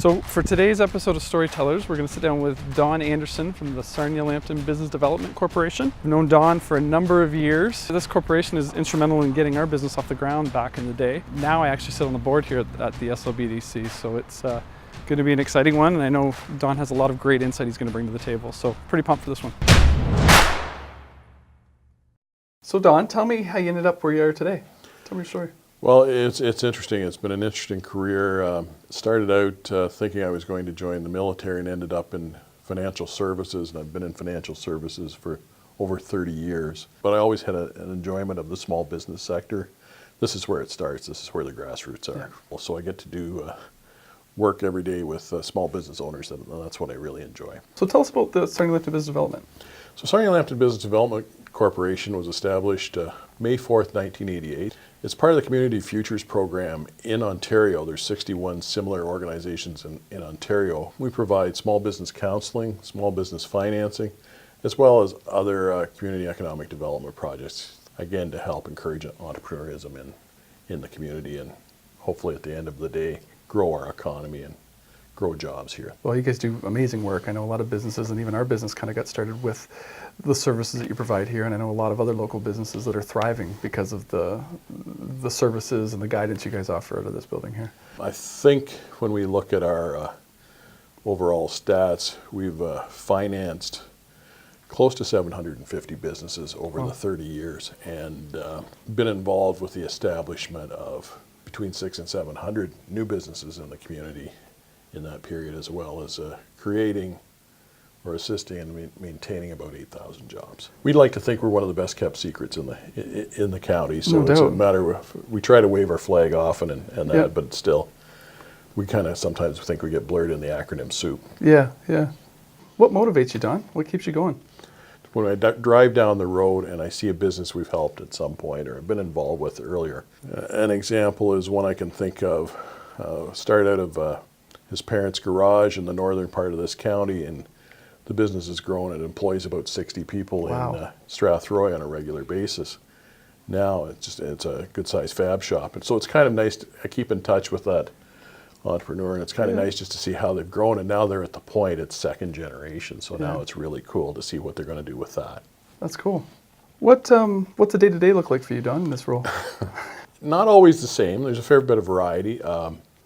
So for today's episode of Storytellers, we're going to sit down with Don Anderson from the Sarnia-Lambton Business Development Corporation. I've known Don for a number of years. This corporation is instrumental in getting our business off the ground back in the day. Now I actually sit on the board here at the SLBDC, so it's going to be an exciting one, and I know Don has a lot of great insight he's going to bring to the table, so pretty pumped for this one. So Don, tell me how you ended up where you are today. Tell me your story. Well, it's interesting. It's been an interesting career. Started out thinking I was going to join the military and ended up in financial services, and I've been in financial services for over 30 years. But I always had an enjoyment of the small business sector. This is where it starts. This is where the grassroots are. Yeah. So I get to do work every day with small business owners, and that's what I really enjoy. So tell us about the Sarnia-Lambton Business Development. So Sarnia-Lambton Business Development Corporation was established May 4th, 1988. It's part of the Community Futures program in Ontario. There's 61 similar organizations in Ontario. We provide small business counseling, small business financing, as well as other community economic development projects, again, to help encourage entrepreneurism in the community and hopefully at the end of the day, grow our economy and grow jobs here. Well, you guys do amazing work. I know a lot of businesses, and even our business kind of got started with the services that you provide here, and I know a lot of other local businesses that are thriving because of the services and the guidance you guys offer out of this building here. I think when we look at our overall stats, we've financed close to 750 businesses over the 30 years, and been involved with the establishment of between 600 and 700 new businesses in the community in that period, as well as creating or assisting and maintaining about 8,000 jobs. We'd like to think we're one of the best kept secrets in the county, so no it's doubt. a matter of, we try to wave our flag often and that, Yeah. but still, we kind of sometimes think we get blurred in the acronym soup. Yeah, yeah. What motivates you, Don? What keeps you going? When I drive down the road and I see a business we've helped at some point or have been involved with earlier. An example is one I can think of, started out of his parents' garage in the northern part of this county, and the business has grown. It employs about 60 people in Strathroy on a regular basis. Now it's a good-sized fab shop, and so it's kind of nice. I keep in touch with that entrepreneur, and it's kind of nice just to see how they've grown, and now they're at the point, it's second generation, so now it's really cool to see what they're going to do with that. That's cool. What's a day-to-day look like for you, Don, in this role? Not always the same. There's a fair bit of variety.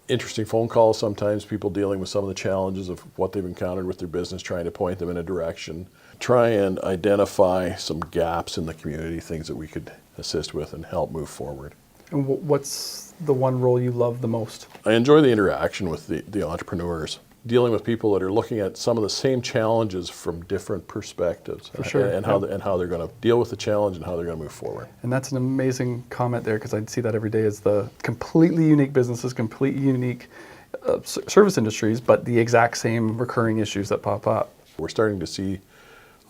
Interesting phone calls sometimes, people dealing with some of the challenges of what they've encountered with their business, trying to point them in a direction. Try and identify some gaps in the community, things that we could assist with and help move forward. And what's the one role you love the most? I enjoy the interaction with the entrepreneurs, dealing with people that are looking at some of the same challenges from different perspectives. For sure. And how they're going to deal with the challenge and how they're going to move forward. And that's an amazing comment there, because I'd see that every day as the completely unique businesses, completely unique service industries, but the exact same recurring issues that pop up. We're starting to see,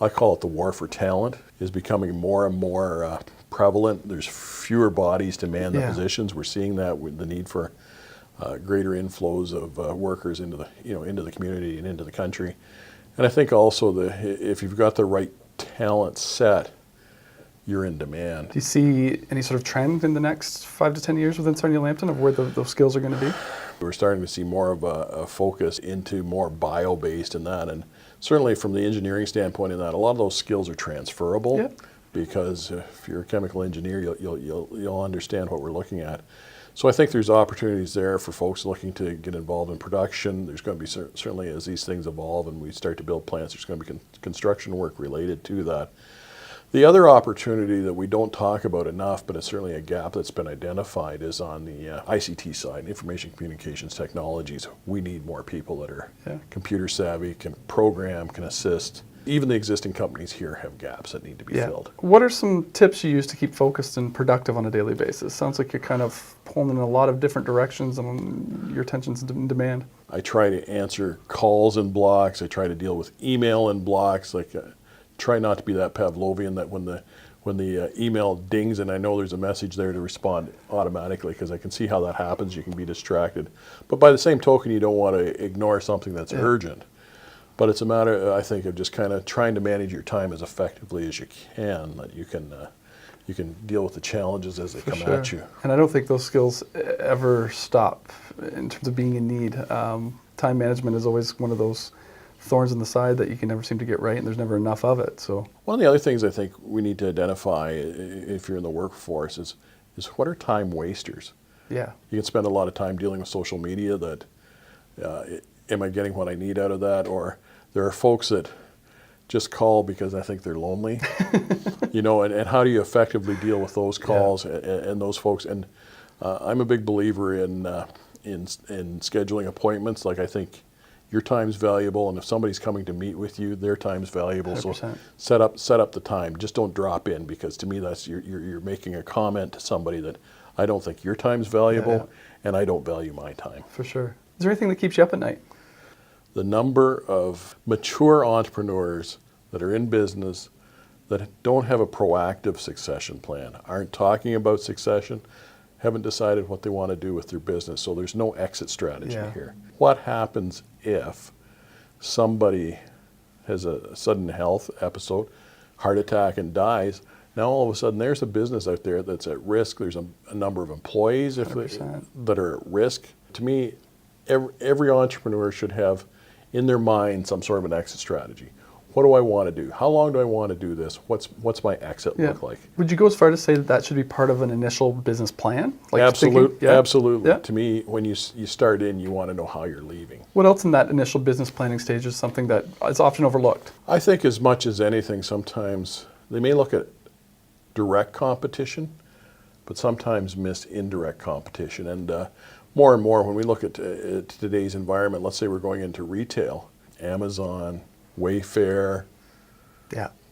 I call it the war for talent, is becoming more and more prevalent. There's fewer bodies to man the positions. We're seeing that with the need for greater inflows of workers into the community and into the country. And I think also if you've got the right talent set, you're in demand. Do you see any sort of trend in the next 5 to 10 years within Sarnia-Lambton of where those skills are going to be? We're starting to see more of a focus into more bio-based in that, and certainly from the engineering standpoint in that, a lot of those skills are transferable. Yep. Because if you're a chemical engineer, you'll understand what we're looking at. So I think there's opportunities there for folks looking to get involved in production. There's going to be certainly, as these things evolve and we start to build plants, there's going to be construction work related to that. The other opportunity that we don't talk about enough, but it's certainly a gap that's been identified, is on the ICT side, information communications technologies. We need more people that are computer savvy, can program, can assist. Even the existing companies here have gaps that need to be filled. What are some tips you use to keep focused and productive on a daily basis? Sounds like you're kind of pulling in a lot of different directions and your attention's in demand. I try to answer calls in blocks. I try to deal with email in blocks. Try not to be that Pavlovian that when the email dings and I know there's a message there to respond automatically, because I can see how that happens. You can be distracted. But by the same token, you don't want to ignore something that's urgent. But it's a matter, I think, of just kind of trying to manage your time as effectively as you can, that you can deal with the challenges as they come at you. And I don't think those skills ever stop in terms of being in need. time management is always one of those thorns in the side that you can never seem to get right, and there's never enough of it. So one of the other things I think we need to identify if you're in the workforce is what are time wasters? yeah, You can spend a lot of time dealing with social media that, am I getting what I need out of that? Or there are folks that just call because I think they're lonely, and how do you effectively deal with those calls and those folks? And I'm a big believer in scheduling appointments. Like, I think your time's valuable, and if somebody's coming to meet with you, their time's valuable. 100%. So set up the time. Just don't drop in, because to me that's you're making a comment to somebody that I don't think your time's valuable, and I don't value my time. for sure. Is there anything that keeps you up at night? The number of mature entrepreneurs that are in business that don't have a proactive succession plan, aren't talking about succession, haven't decided what they want to do with their business, so there's no exit strategy here. What happens if somebody has a sudden health episode, heart attack, and dies? Now all of a sudden there's a business out there that's at risk. There's a number of employees that are at risk. To me, every entrepreneur should have in their mind some sort of an exit strategy. What do I want to do? How long do I want to do this? What's my exit look like? Would you go as far to say that should be part of an initial business plan? Like Absolutely. Yeah. To me, when you start in, you want to know how you're leaving. What else in that initial business planning stage is something that is often overlooked? I think as much as anything, sometimes they may look at direct competition, but sometimes miss indirect competition. And more and more, when we look at today's environment, let's say we're going into retail, Amazon, Wayfair,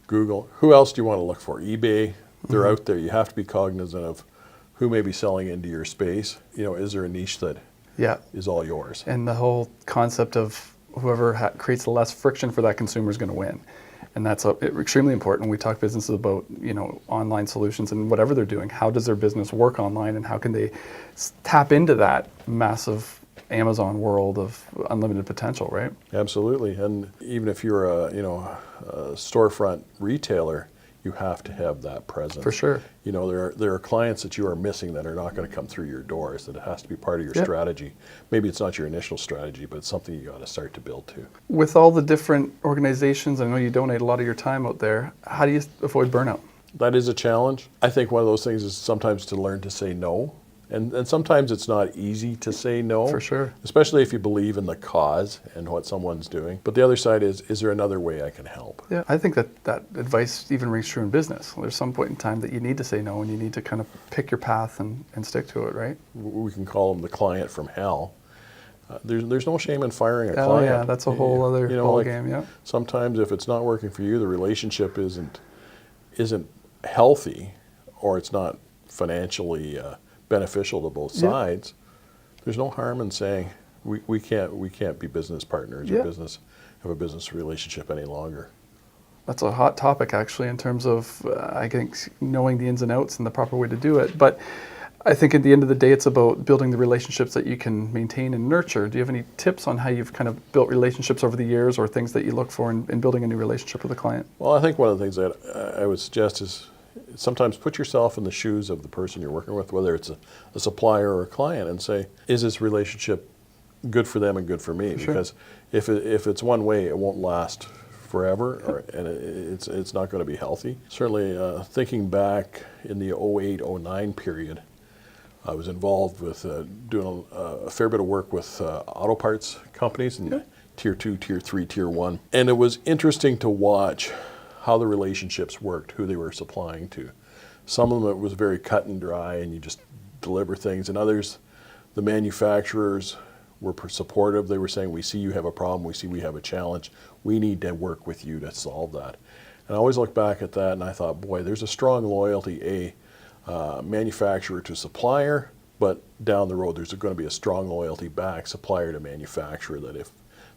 Google. Who else do you want to look for? eBay. They're out there. You have to be cognizant of who may be selling into your space. Is there a niche that is all yours? And the whole concept of whoever creates the less friction for that consumer is going to win. And that's extremely important when we talk businesses about, online solutions and whatever they're doing. How does their business work online, and how can they tap into that massive Amazon world of unlimited potential, right? Absolutely. And even if you're a storefront retailer, you have to have that presence. For sure. There are clients that you are missing that are not going to come through your doors, that it has to be part of your strategy. Maybe it's not your initial strategy, but it's something you got to start to build to. With all the different organizations, I know you donate a lot of your time out there. How do you avoid burnout? That is a challenge. I think one of those things is sometimes to learn to say no. And sometimes it's not easy to say no. For sure. Especially if you believe in the cause and what someone's doing. But the other side is there another way I can help? Yeah, I think that advice even rings true in business. There's some point in time that you need to say no, and you need to kind of pick your path and stick to it, right? We can call them the client from hell. There's no shame in firing a client. Oh yeah, that's a whole other ball game, yeah. Sometimes if it's not working for you, the relationship isn't healthy, or it's not financially beneficial to both sides, there's no harm in saying we can't be business partners or have a business relationship any longer. That's a hot topic, actually, in terms of I think knowing the ins and outs and the proper way to do it. But I think at the end of the day, it's about building the relationships that you can maintain and nurture. Do you have any tips on how you've kind of built relationships over the years, or things that you look for in building a new relationship with a client? Well, I think one of the things that I would suggest is sometimes put yourself in the shoes of the person you're working with, whether it's a supplier or a client, and say, is this relationship good for them and good for me? Sure. Because if it's one way, it won't last forever, and it's not going to be healthy. Certainly, thinking back in the 08-09 period, I was involved with doing a fair bit of work with auto parts companies in Tier 2, Tier 3, Tier 1. And it was interesting to watch how the relationships worked, who they were supplying to. Some of them, it was very cut and dry, and you just deliver things. And others, the manufacturers were supportive. They were saying, we see you have a problem, we see we have a challenge, we need to work with you to solve that. And I always look back at that and I thought, boy, there's a strong loyalty, manufacturer to supplier, but down the road there's going to be a strong loyalty back, supplier to manufacturer, that if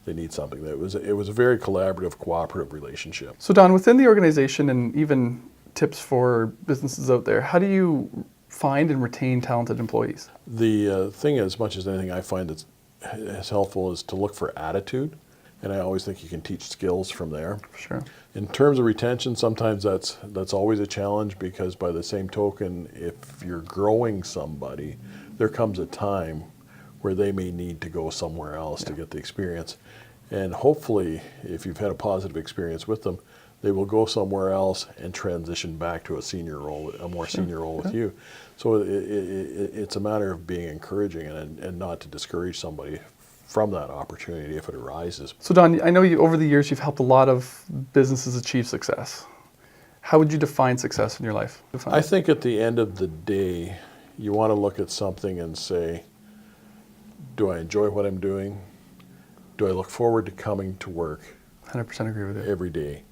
they need something. It was a very collaborative, cooperative relationship. So Don, within the organization, and even tips for businesses out there, how do you find and retain talented employees? The thing, as much as anything I find that's helpful, is to look for attitude. And I always think you can teach skills from there. For sure. In terms of retention, sometimes that's always a challenge, because by the same token, if you're growing somebody, there comes a time where they may need to go somewhere else to get the experience. And hopefully, if you've had a positive experience with them, they will go somewhere else and transition back to a senior role, a more senior role with you. So it's a matter of being encouraging and not to discourage somebody from that opportunity if it arises. So Don, I know you, over the years, you've helped a lot of businesses achieve success. How would you define success in your life? I think at the end of the day, you want to look at something and say, do I enjoy what I'm doing? Do I look forward to coming to work 100% agree with you. every day?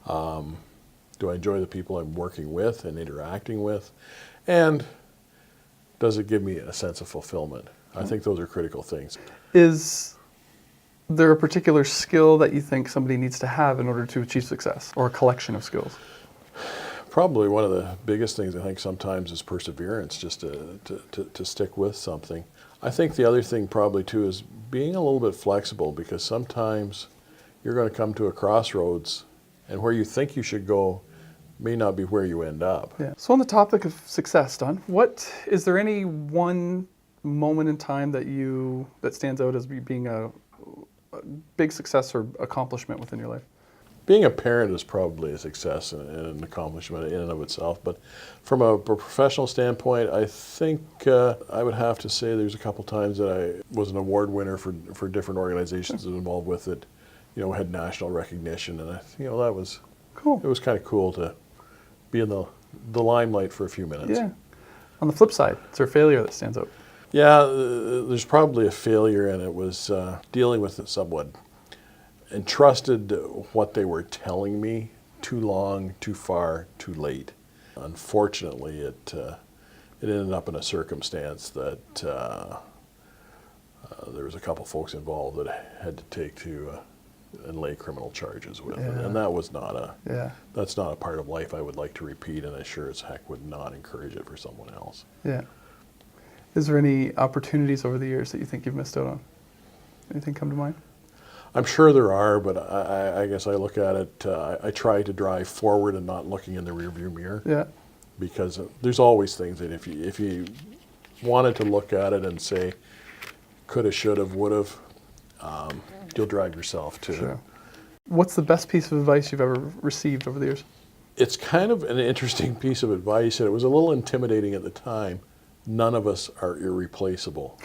Do I enjoy the people I'm working with and interacting with? And does it give me a sense of fulfillment? I think those are critical things. Is there a particular skill that you think somebody needs to have in order to achieve success, or a collection of skills? Probably one of the biggest things I think sometimes is perseverance, just to stick with something. I think the other thing probably too is being a little bit flexible, because sometimes you're going to come to a crossroads and where you think you should go may not be where you end up. Yeah. So on the topic of success, Don, is there any one moment in time that stands out as being a big success or accomplishment within your life? Being a parent is probably a success and an accomplishment in and of itself. But from a professional standpoint, I think I would have to say there's a couple times that I was an award winner for different organizations that involved with it. Had national recognition, and that was cool. It was kind of cool to be in the limelight for a few minutes. Yeah. On the flip side, is there a failure that stands out? Yeah, there's probably a failure, and it was dealing with someone entrusted what they were telling me too long, too far, too late. Unfortunately, it ended up in a circumstance that there was a couple folks involved that I had to take to and lay criminal charges with, and that was that's not a part of life I would like to repeat, and I sure as heck would not encourage it for someone else. Yeah. Is there any opportunities over the years that you think you've missed out on? Anything come to mind? I'm sure there are, but I guess I look at it, I try to drive forward and not looking in the rearview mirror. Yeah. Because there's always things that if you wanted to look at it and say, coulda, shoulda, woulda, you'll drive yourself to. Sure. What's the best piece of advice you've ever received over the years? It's kind of an interesting piece of advice, and it was a little intimidating at the time. None of us are irreplaceable.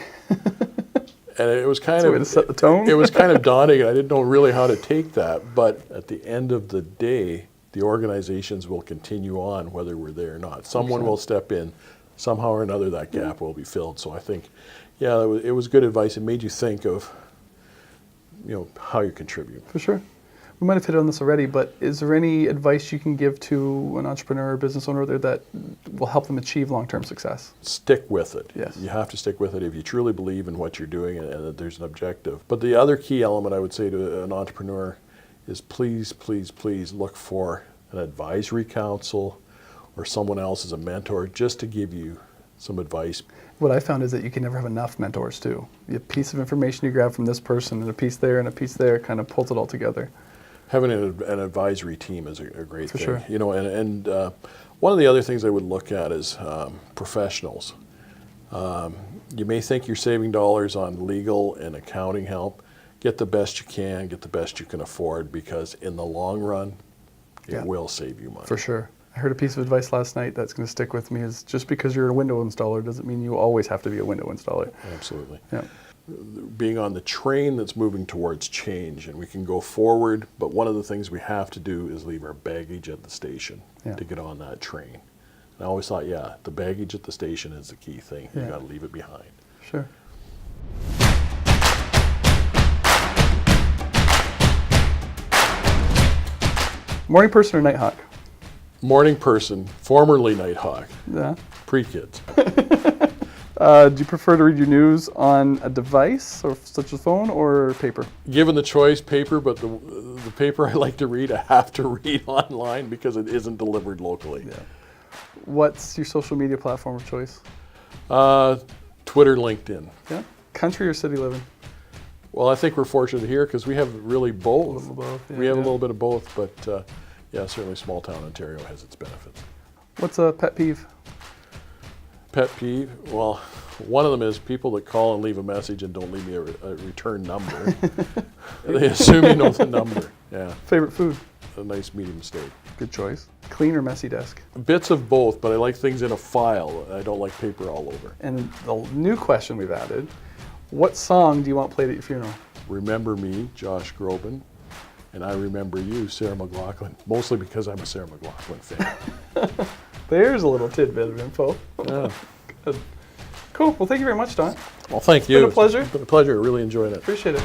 And it was kind That's a way to set the tone. It was kind of daunting, and I didn't know really how to take that. But at the end of the day, the organizations will continue on whether we're there or not. Someone will step in. Somehow or another, that gap will be filled. So I think, it was good advice. It made you think of, how you contribute. For sure. We might have hit on this already, but is there any advice you can give to an entrepreneur or business owner there that will help them achieve long-term success? Stick with it. Yes. You have to stick with it if you truly believe in what you're doing and that there's an objective. But the other key element I would say to an entrepreneur is please, please, please look for an advisory council or someone else as a mentor just to give you some advice. What I found is that you can never have enough mentors too. A piece of information you grab from this person and a piece there and a piece there kind of pulls it all together. Having an advisory team is a great thing. Sure. And one of the other things I would look at is professionals. You may think you're saving dollars on legal and accounting help. Get the best you can, get the best you can afford, because in the long run, it will save you money. For sure. I heard a piece of advice last night that's going to stick with me is just because you're a window installer doesn't mean you always have to be a window installer. Absolutely. Yeah. Being on the train that's moving towards change, and we can go forward, but one of the things we have to do is leave our baggage at the station to get on that train. And I always thought, the baggage at the station is the key thing. You got to leave it behind. Sure. Morning person or night hawk? Morning person, formerly night hawk, Yeah. pre-kids. Do you prefer to read your news on a device, or such as phone, or paper? Given the choice, paper, but the paper I like to read, I have to read online because it isn't delivered locally. Yeah. What's your social media platform of choice? Twitter, LinkedIn. Yeah. Country or city living? Well, I think we're fortunate here because we have really both. A little of both. Yeah, we have a little bit of both, but certainly small town Ontario has its benefits. What's a pet peeve? Pet peeve? Well, One of them is people that call and leave a message and don't leave me a return number. They assume you know the number. Yeah, Favorite food? a nice medium steak. Good choice. Clean or messy desk? Bits of both, but I like things in a file. I don't like paper all over. And the new question we've added, what song do you want played at your funeral? Remember Me, Josh Groban, and I Remember You, Sarah McLachlan, mostly because I'm a Sarah McLachlan fan. There's a little tidbit of info. Yeah. Good. Cool. Well, thank you very much, Don. Well, thank you. It's been a pleasure. It's been a pleasure. Really enjoying it. Appreciate it.